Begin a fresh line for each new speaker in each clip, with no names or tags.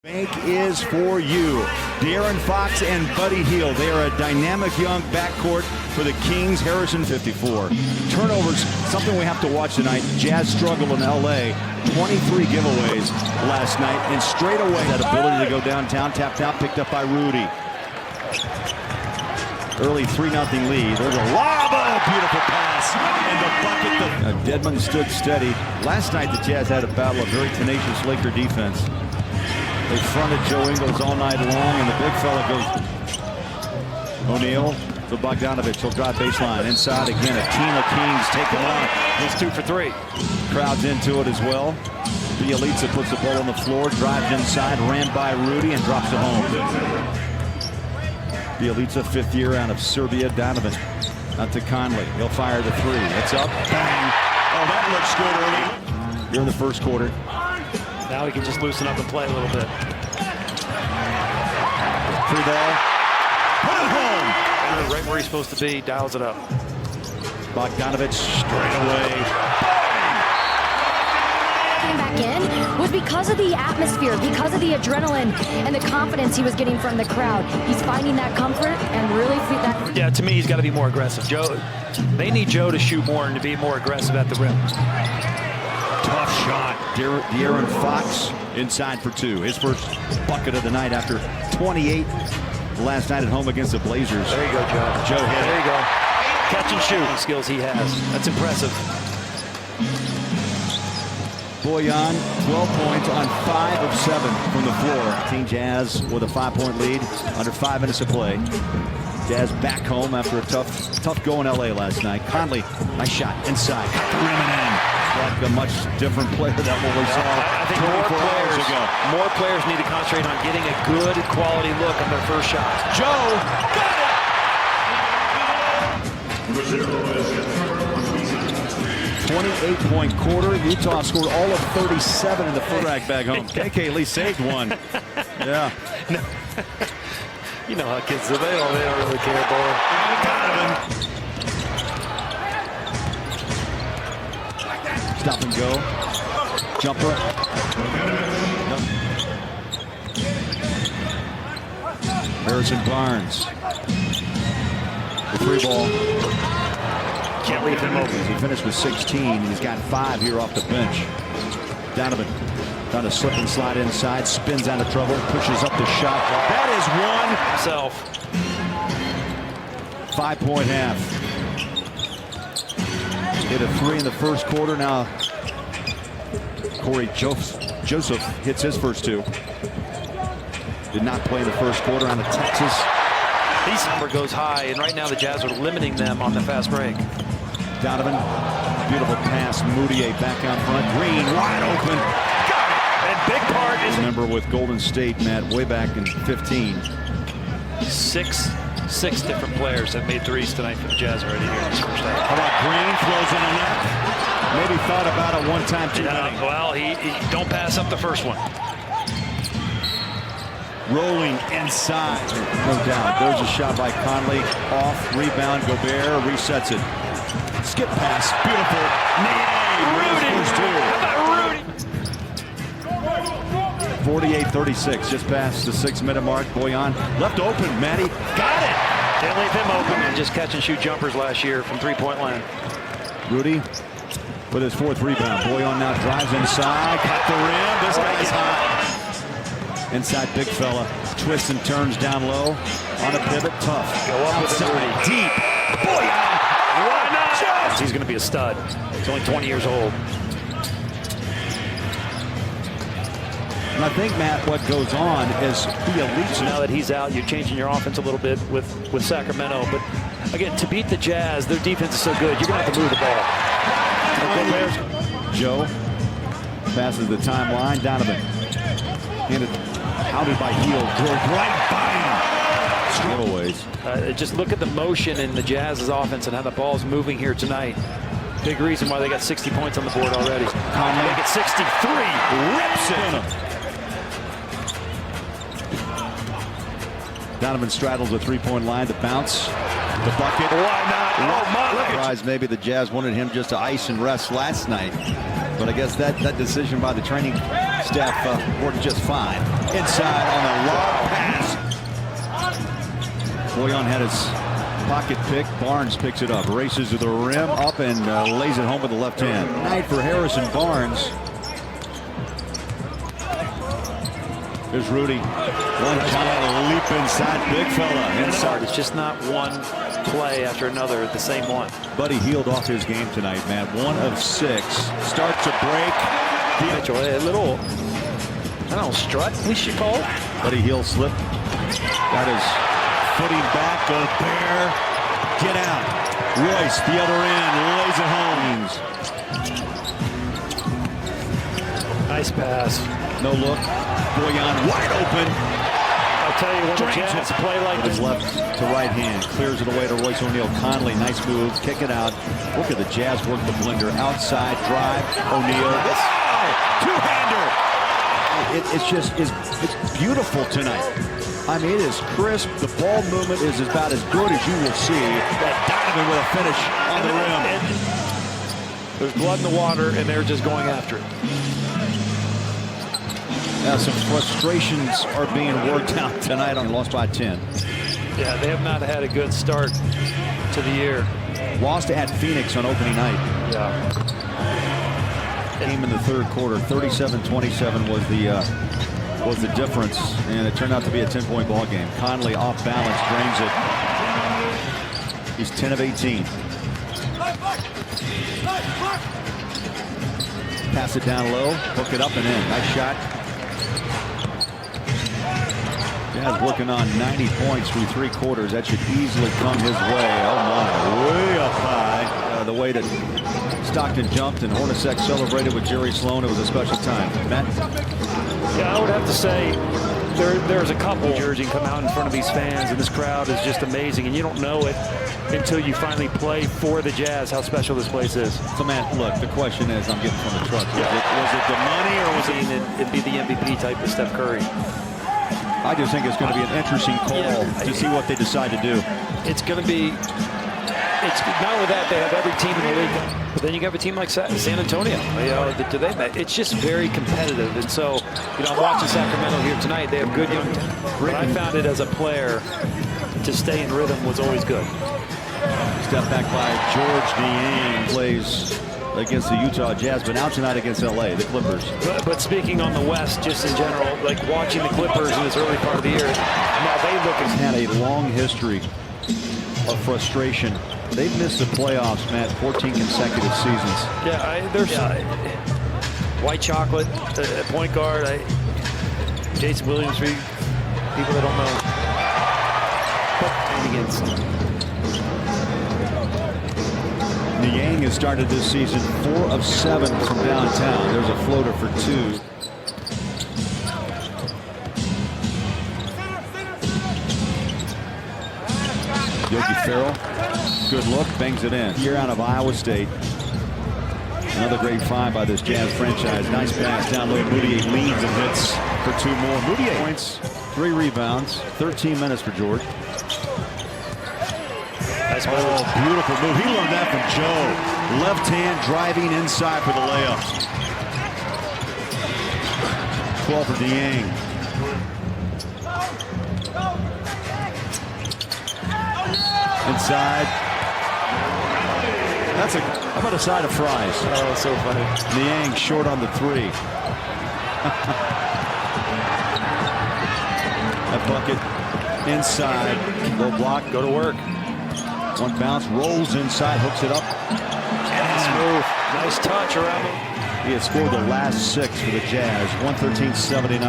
Bank is for you. De'Aaron Fox and Buddy Hield. They are a dynamic young backcourt for the Kings. Harrison 54. Turnovers, something we have to watch tonight. Jazz struggle in LA. 23 giveaways last night. And straight away, that ability to go downtown. Tapped out, picked up by Rudy. Early 3-0 lead. There's a lob. Oh, beautiful pass. And the bucket. Dedmon stood steady. Last night, the Jazz had a battle of very tenacious Laker defense. They fronted Joe Ingles all night long, and the big fella goes. O'Neal to Bogdanovich. He'll drive baseline. Inside again, a team of Kings take him on. He's 2 for 3. Crowd's into it as well. Bielitsa puts the ball on the floor, drives inside, ran by Rudy, and drops it home. Bielitsa, 5th year out of Serbia. Donovan out to Conley. He'll fire the 3. It's up. Bang. Oh, that looks good early. You're in the first quarter.
Now he can just loosen up and play a little bit.
Free ball. Put it home.
Right where he's supposed to be, dials it up.
Bogdanovich straight away.
Came back in was because of the atmosphere, because of the adrenaline and the confidence he was getting from the crowd. He's finding that comfort and really feel that.
Yeah, to me, he's got to be more aggressive. Joe, they need Joe to shoot more and to be more aggressive at the rim.
Tough shot. De'Aaron Fox inside for 2. His first bucket of the night after 28 last night at home against the Blazers.
There you go, Joe.
Joe hit.
There you go. Catch and shoot skills he has. That's impressive.
Bojan, 12 points on 5 of 7 from the floor. Team Jazz with a 5-point lead under 5 minutes of play. Jazz back home after a tough go in LA last night. Conley, nice shot inside. Got the rim and in. Like a much different player than what we saw
I think
24 hours ago.
More players need to concentrate on getting a good quality look on their first shot.
Joe got it! 28-point quarter. Utah scored all of 37 in the first. Back home. KK at least saved one. Yeah.
No. You know how kids do. They don't really care, boy.
Stop and go. Jumper. Nope. Harrison Barnes. The 3 ball.
Can't leave him open.
He finished with 16. He's got 5 here off the bench. Donovan trying to slip and slide inside. Spins out of trouble. Pushes up the shot. That is one.
Himself.
5-point half. Hit a 3 in the first quarter. Now Corey Joseph hits his first 2. Did not play in the first quarter on the Texas.
His number goes high, and right now the Jazz are limiting them on the fast break.
Donovan, beautiful pass. Moutier back out front. Green wide open.
Got it. And big part is.
Remember with Golden State, Matt, way back in 15.
Six different players have made threes tonight for the Jazz already here in this first half.
How about Green throws in a net? Maybe thought about it one time too many.
Well, he don't pass up the first one.
Rolling inside. No doubt. There's a shot by Conley. Off. Rebound. Gobert resets it. Skip pass. Beautiful. Rudy. 48-36. Just past the 6-minute mark. Bojan left open. Matty got it.
Didn't leave him open. And just catch and shoot jumpers last year from 3-point line.
Rudy with his 4th rebound. Bojan now drives inside. Cut the rim. This guy's hot. Inside big fella. Twists and turns down low. On a pivot. Tough.
Go up with
outside. Deep. Bojan.
Why not? He's going to be a stud. He's only 20 years old.
And I think, Matt, what goes on is Bielitsa.
Now that he's out, you're changing your offense a little bit with Sacramento. But again, to beat the Jazz, their defense is so good, you're going to have to move the ball.
Joe passes the timeline. Donovan handed outed by Hield. Drove right by him. Giveaways.
Just look at the motion in the Jazz's offense and how the ball's moving here tonight. Big reason why they got 60 points on the board already.
Conley
make it 63.
Rips it. Donovan straddles the 3-point line. The bounce. The bucket.
Why not? Oh, my.
Surprised maybe the Jazz wanted him just to ice and rest last night. But I guess that decision by the training staff worked just fine. Inside on a long pass. Boyan had his pocket pick. Barnes picks it up, races to the rim, up and lays it home with the left hand. Night for Harrison Barnes. There's Rudy. One giant leap inside, big fella. Inside.
It's just not one play after another, the same one.
Buddy Hield off his game tonight, man. 1 of 6. Starts a break.
Mitchell, a little, I don't know, strut we should call it.
Buddy Hield slip. Got his footing back. Gobert. Get out. Royce, the other end, lays it home.
Nice pass.
No look. Boyan wide open.
I'll tell you, when the Jazz play like
His
this.
left to right hand. Clears it away to Royce O'Neal. Conley, nice move. Kick it out. Look at the Jazz work the blender. Outside drive. O'Neal. Wow! Two-hander. It's beautiful tonight. I mean, it is crisp. The ball movement is about as good as you will see. That Donovan with a finish on the rim.
There's blood in the water, and they're just going after it.
Now some frustrations are being worked out tonight on lost by 10.
Yeah, they have not had a good start to the year.
Lost at Phoenix on opening night.
Yeah.
Game in the third quarter. 37-27 was the difference, and it turned out to be a 10-point ball game. Conley off balance, drains it. He's 10 of 18. Pass it down low, hook it up and in. Nice shot. Jazz working on 90 points through 3 quarters. That should easily come his way. Oh my, way up high. The way that Stockton jumped and Hornacek celebrated with Jerry Sloan. It was a special time. Matt?
Yeah, I would have to say there's a couple jersey come out in front of these fans, and this crowd is just amazing, and you don't know it until you finally play for the Jazz how special this place is.
So, man, look, the question is, I'm getting from the truck.
Yeah.
Was it the money or was it?
It'd be the MVP type of Steph Curry.
I just think it's going to be an interesting call to see what they decide to do.
It's going to be. It's not only that, they have every team in the league, but then you have a team like San Antonio. You know, it's just very competitive, and so I'm watching Sacramento here tonight. They have good young talent, but I found it as a player to stay in rhythm was always good.
Step back by George Niang, plays against the Utah Jazz, but now tonight against LA, the Clippers.
But speaking on the West, just in general, like watching the Clippers in this early part of the year, now they look as
had a long history of frustration. They've missed the playoffs, Matt, 14 consecutive seasons.
Yeah, there's White Chocolate, point guard, Jason Williams, for people that don't know. But against
Niang has started this season 4 of 7 from downtown. There's a floater for 2. Yogi Ferrell, good look, bangs it in. Year out of Iowa State. Another great find by this Jazz franchise. Nice pass down low. Moutier leads and hits for 2 more. Moutier points, 3 rebounds, 13 minutes for George.
nice move.
Oh, beautiful move. He learned that from Joe. Left hand driving inside for the layup. 12 for Niang. Inside. How about a side of fries?
Oh, so funny.
Niang short on the 3. That bucket inside. Low block.
Go to work.
One bounce, rolls inside, hooks it up.
Nice move. Nice touch around him.
He has scored the last 6 for the Jazz. 113-79.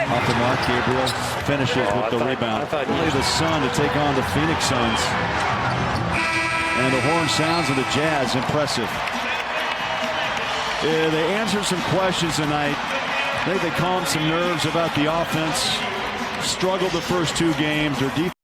Off the mark, Gabriel finishes with the rebound. Only the Sun to take on the Phoenix Suns. And the horn sounds of the Jazz. Impressive. They answered some questions tonight. I think they calmed some nerves about the offense. Struggled the first 2 games. Their defense